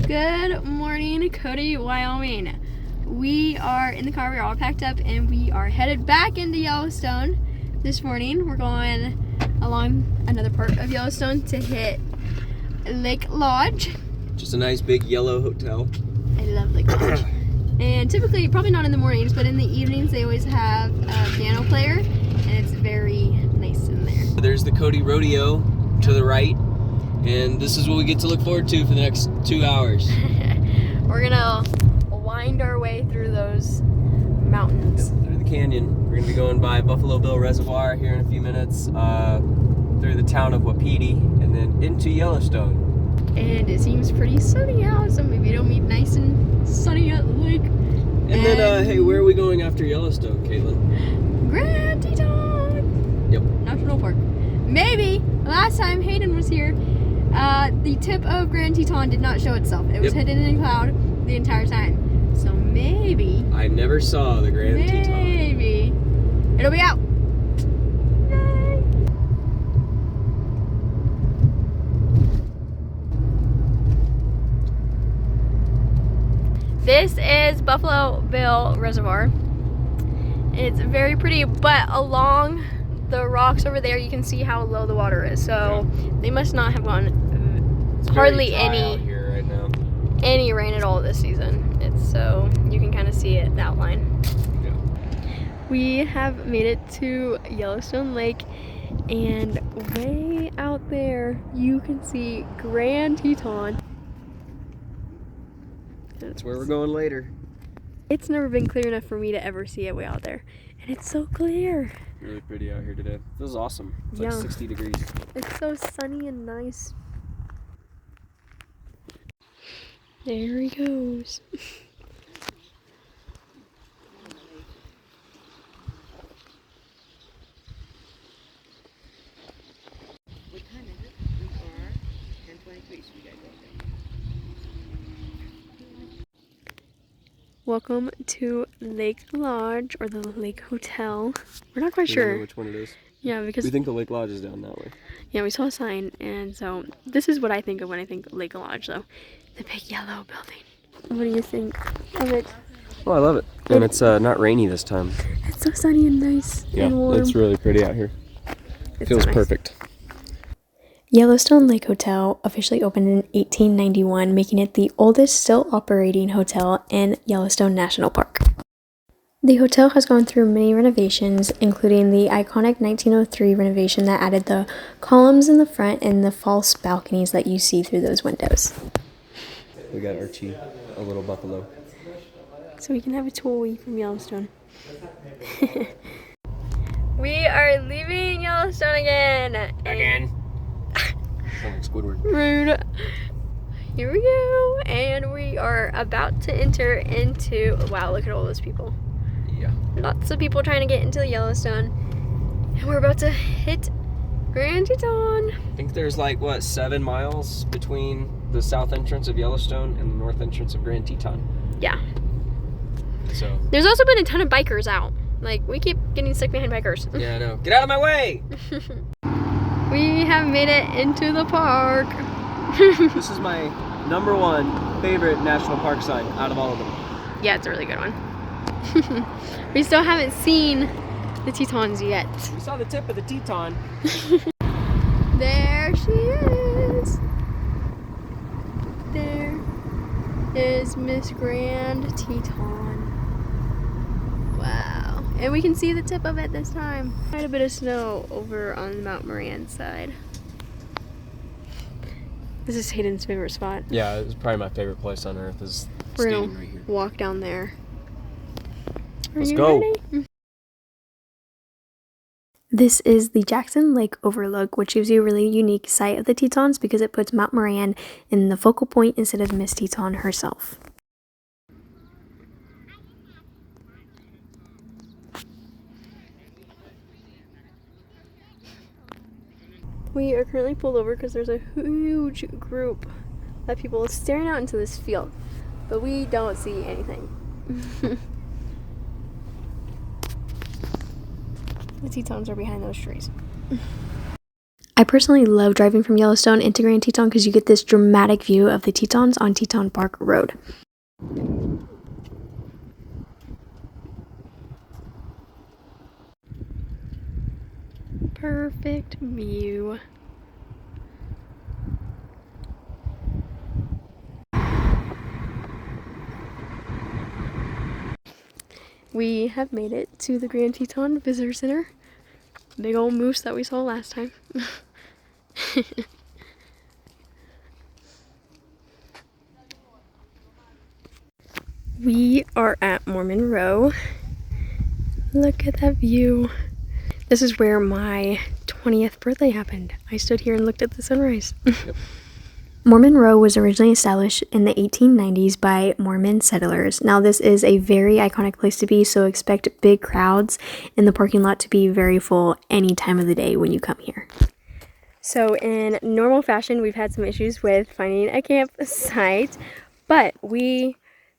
Good morning, Cody, Wyoming. We are in the car, we're all packed up, and we are headed back into Yellowstone this morning. We're going along another part of Yellowstone to hit Lake Lodge. Just a nice big yellow hotel. I love Lake Lodge. And typically, probably not in the mornings, but in the evenings they always have a piano player, and it's very nice in there. There's the Cody Rodeo to the right, and this is what we get to look forward to for the next 2 hours. We're gonna wind our way through those mountains. Through the canyon. We're gonna be going by Buffalo Bill Reservoir here in a few minutes, through the town of Wapiti, and then into Yellowstone. And it seems pretty sunny out, so maybe it'll be nice and sunny at the lake. And then, hey, where are we going after Yellowstone, Kaitlyn? Grand Teton National Park. Maybe last time Hayden was here, the tip of Grand Teton did not show itself. It was hidden in a cloud the entire time. So maybe I never saw the Grand Teton. Maybe it'll be out. Yay. This is Buffalo Bill Reservoir. It's very pretty, but along the rocks over there you can see how low the water is. So they must not have gone hardly any right now. Any rain at all this season. It's so you can kind of see it, the outline. Yeah. We have made it to Yellowstone Lake, and way out there you can see Grand Teton. That's where we're going later. It's never been clear enough for me to ever see it way out there, and it's so clear. Really pretty out here today. This is awesome. It's like 60 degrees. It's so sunny and nice. There he goes. What time is it? We are 10:23, so we gotta go there. Welcome to Lake Lodge, or the Lake Hotel. We're not quite We don't sure know which one it is. Yeah, because We think the Lake Lodge is down that way. yeah, we saw a sign, and so this is what I think of when I think Lake Lodge, though. The big yellow building. What do you think of it? Oh, I love it. And it's not rainy this time. It's so sunny and nice and warm. It's really pretty out here. It's Feels so nice. perfect. Yellowstone Lake Hotel officially opened in 1891, making it the oldest still operating hotel in Yellowstone National Park. The hotel has gone through many renovations, including the iconic 1903 renovation that added the columns in the front and the false balconies that you see through those windows. We got Archie, a little buffalo. So we can have a toy from Yellowstone. We are leaving Yellowstone again. Again. Sound like Squidward. Rude. Here we go. And we are about to enter into... Wow, look at all those people. Yeah. Lots of people trying to get into Yellowstone. And we're about to hit Grand Teton. I think there's like, what, 7 miles between the south entrance of Yellowstone and the north entrance of Grand Teton. Yeah. So. There's also been a ton of bikers out. Like, we keep getting stuck behind bikers. Yeah, I know. Get out of my way! We have made it into the park. This is my #1 favorite national park sign out of all of them. Yeah, it's a really good one. We still haven't seen the Tetons yet. We saw the tip of the Teton. There she is. There is Miss Grand Teton. Wow. And we can see the tip of it this time. Quite a bit of snow over on Mount Moran side. This is Hayden's favorite spot. Yeah, it's probably my favorite place on earth is We're standing gonna right here. walk down there. Let's go. Ready? This is the Jackson Lake overlook, which gives you a really unique sight of the Tetons because it puts Mount Moran in the focal point instead of Miss Teton herself. We are currently pulled over because there's a huge group of people staring out into this field, but we don't see anything. The Tetons are behind those trees. I personally love driving from Yellowstone into Grand Teton because you get this dramatic view of the Tetons on Teton Park Road. Perfect view. We have made it to the Grand Teton Visitor Center. Big old moose that we saw last time. We are at Mormon Row. Look at that view. This is where my 20th birthday happened. I stood here and looked at the sunrise. Yep. Mormon Row was originally established in the 1890s by Mormon settlers. Now this is a very iconic place to be, so expect big crowds in the parking lot to be very full any time of the day when you come here. So in normal fashion, we've had some issues with finding a campsite, but the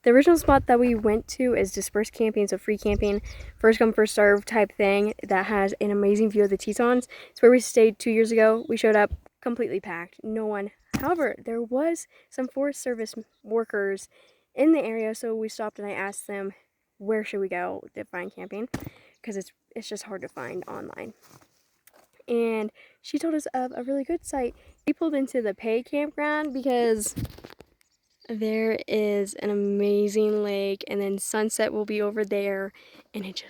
original spot that we went to is dispersed camping, so free camping, first come first serve type thing that has an amazing view of the Tetons. It's where we stayed 2 years ago. We showed up completely packed, no one. However, there was some Forest Service workers in the area, so we stopped and I asked them where should we go to find camping, because it's just hard to find online. And she told us of a really good site. We pulled into the pay campground because there is an amazing lake, and then sunset will be over there, and it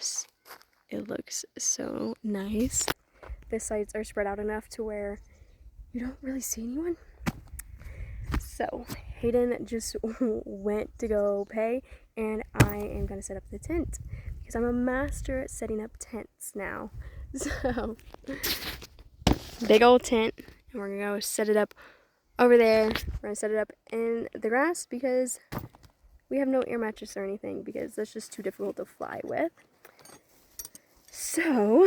looks so nice. The sites are spread out enough to where you don't really see anyone. So Hayden just went to go pay, and I am gonna set up the tent because I'm a master at setting up tents now. So big old tent, and we're gonna go set it up over there. We're gonna set it up in the grass because we have no air mattress or anything because that's just too difficult to fly with. So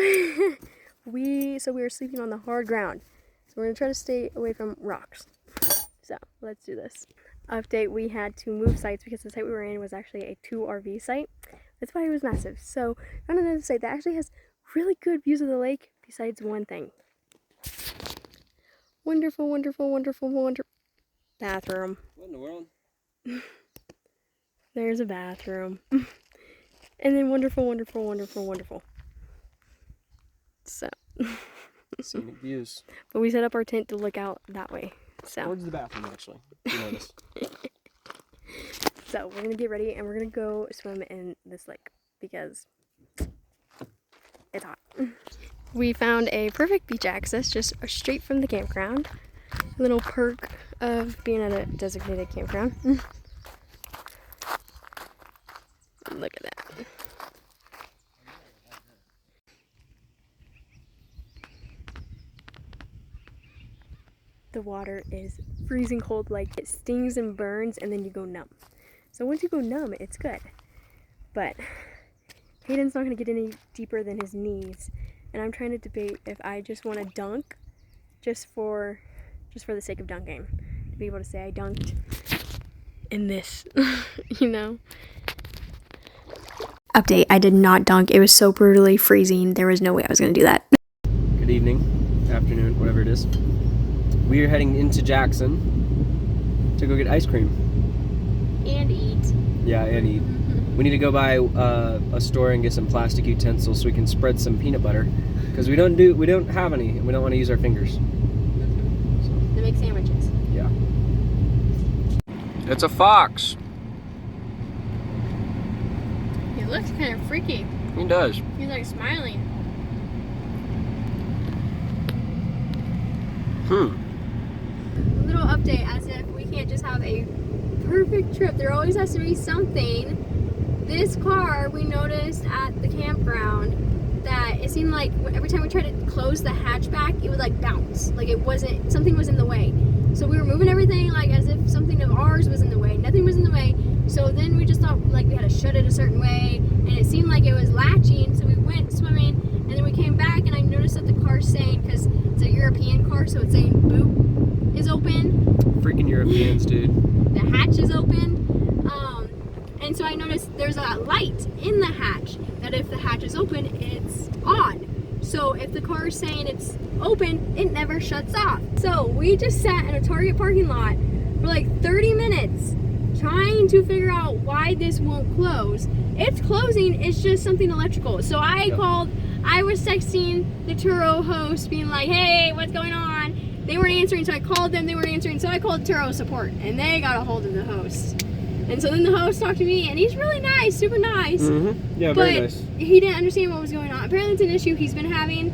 we are sleeping on the hard ground. So we're gonna try to stay away from rocks. So let's do this. Update, we had to move sites because the site we were in was actually a 2 RV site. That's why it was massive. So found another site that actually has really good views of the lake besides one thing. Wonderful, wonderful, wonderful, wonderful bathroom. What in the world? There's a bathroom. And then wonderful, wonderful, wonderful, wonderful. So Scenic views. But we set up our tent to look out that way. So Towards the bathroom, actually. You notice. So we're gonna get ready and we're gonna go swim in this lake because it's hot. We found a perfect beach access just straight from the campground. A little perk of being at a designated campground. Look at that. The water is freezing cold, like it stings and burns, and then you go numb. So once you go numb, it's good. But Hayden's not gonna get any deeper than his knees, and I'm trying to debate if I just want to dunk, just for the sake of dunking, to be able to say I dunked in this, you know. Update: I did not dunk. It was so brutally freezing. There was no way I was gonna do that. Good evening, afternoon, whatever it is. We are heading into Jackson to go get ice cream. And eat. Yeah, and eat. We need to go by a store and get some plastic utensils so we can spread some peanut butter, because we don't have any, and we don't want to use our fingers. They make sandwiches. Yeah. It's a fox. He looks kind of freaky. He does. He's like smiling. A little update, as if we can't just have a perfect trip. There always has to be something. This car, we noticed at the campground that it seemed like every time we tried to close the hatchback, it would like bounce. Like something was in the way. So we were moving everything like as if something of ours was in the way. Nothing was in the way. So then we just thought like we had to shut it a certain way, and it seemed like it was latching. So we went swimming, and then we came back, and I noticed that the car's saying, because it's a European car, so it's saying boot is open. Freaking Europeans, dude. The hatch is open. And so I noticed there's a light in the hatch that if the hatch is open, it's on. So if the car is saying it's open, it never shuts off. So we just sat in a Target parking lot for like 30 minutes trying to figure out why this won't close. It's closing, it's just something electrical. So I was texting the Turo host being like, hey, what's going on? They weren't answering, so I called them, they weren't answering, so I called Turo support, and they got a hold of the host. And so then the host talked to me, and he's really nice, super nice. Yeah, very nice. He didn't understand what was going on. Apparently it's an issue he's been having,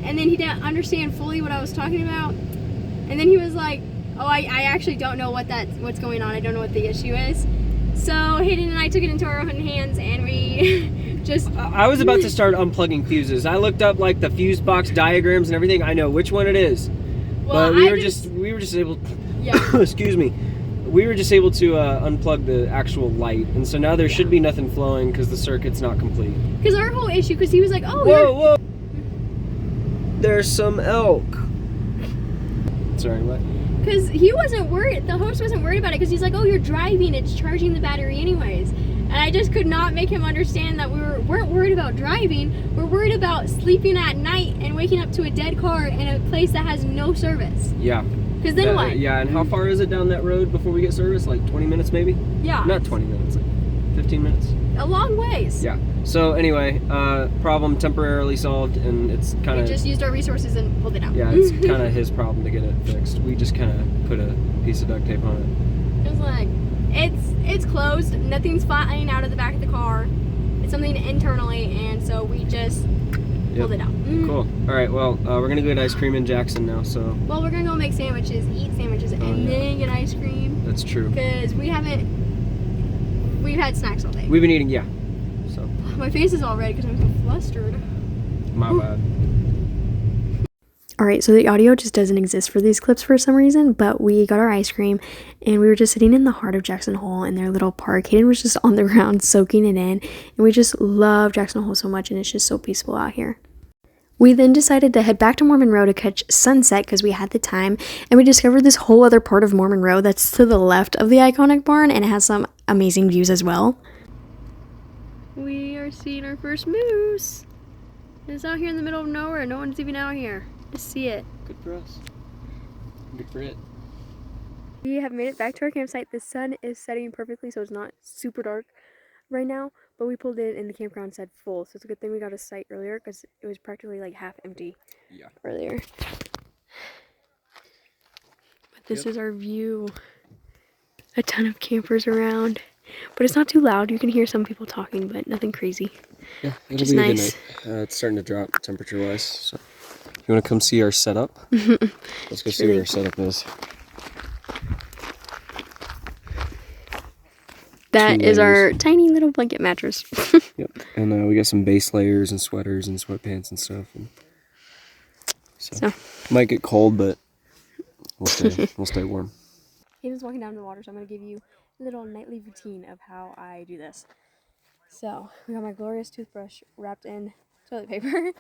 and then he didn't understand fully what I was talking about. And then he was like, oh, I actually don't know what's going on. I don't know what the issue is. So Hayden and I took it into our own hands, and we just... I was about to start unplugging fuses. I looked up like the fuse box diagrams and everything. I know which one it is. Well, but we were just able... Yeah. Excuse me. We were just able to unplug the actual light, and so now there should be nothing flowing because the circuit's not complete. Because our whole issue, because he was like, oh, whoa! There's some elk. Sorry, what? Because he wasn't worried, the host wasn't worried about it, because he's like, oh, you're driving, it's charging the battery anyways. And I just could not make him understand that we weren't worried about driving, we're worried about sleeping at night and waking up to a dead car in a place that has no service. Yeah. Because then what? Yeah, and how far is it down that road before we get service? Like 20 minutes maybe? Yeah. Not 20 minutes, like 15 minutes. A long ways. Yeah. So anyway, problem temporarily solved, and it's kind of... We just used our resources and pulled it out. Yeah, it's kind of his problem to get it fixed. We just kind of put a piece of duct tape on it. It was like, it's closed, nothing's flying out of the back of the car. It's something internally, and so we just pulled it out. Cool. All right, well, we're going to get ice cream in Jackson now, so... Well, we're going to go make sandwiches, eat sandwiches, and then get ice cream. That's true. Because we've had snacks all day. We've been eating, yeah. So. My face is all red because I'm so flustered. My bad. Alright, so the audio just doesn't exist for these clips for some reason, but we got our ice cream, and we were just sitting in the heart of Jackson Hole in their little park. Hayden was just on the ground soaking it in, and we just love Jackson Hole so much, and it's just so peaceful out here. We then decided to head back to Mormon Row to catch sunset because we had the time, and we discovered this whole other part of Mormon Row that's to the left of the iconic barn, and it has some amazing views as well. We are seeing our first moose. It's out here in the middle of nowhere. No one's even out here to see it. Good for us. Good for it. We have made it back to our campsite. The sun is setting perfectly, so it's not super dark right now, but we pulled in and the campground said full, so it's a good thing we got a site earlier because it was practically like half empty earlier. But this is our view. A ton of campers around, but it's not too loud. You can hear some people talking, but nothing crazy. Yeah, it'll Just be a nice. good night. It's starting to drop temperature-wise, so you want to come see our setup? Let's go see what our setup is. That is our tiny little blanket mattress. Yep, and we got some base layers and sweaters and sweatpants and stuff. And so might get cold, but we'll stay warm. Hayden's walking down to the water, so I'm going to give you a little nightly routine of how I do this. So, we got my glorious toothbrush wrapped in toilet paper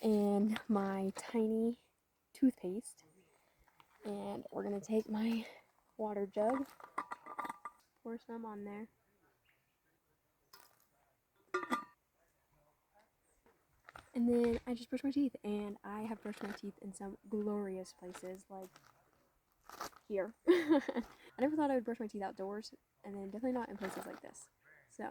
and my tiny toothpaste. And we're going to take my water jug, pour some on there. And then I just brush my teeth, and I have brushed my teeth in some glorious places, like here. I never thought I would brush my teeth outdoors, and then definitely not in places like this. So,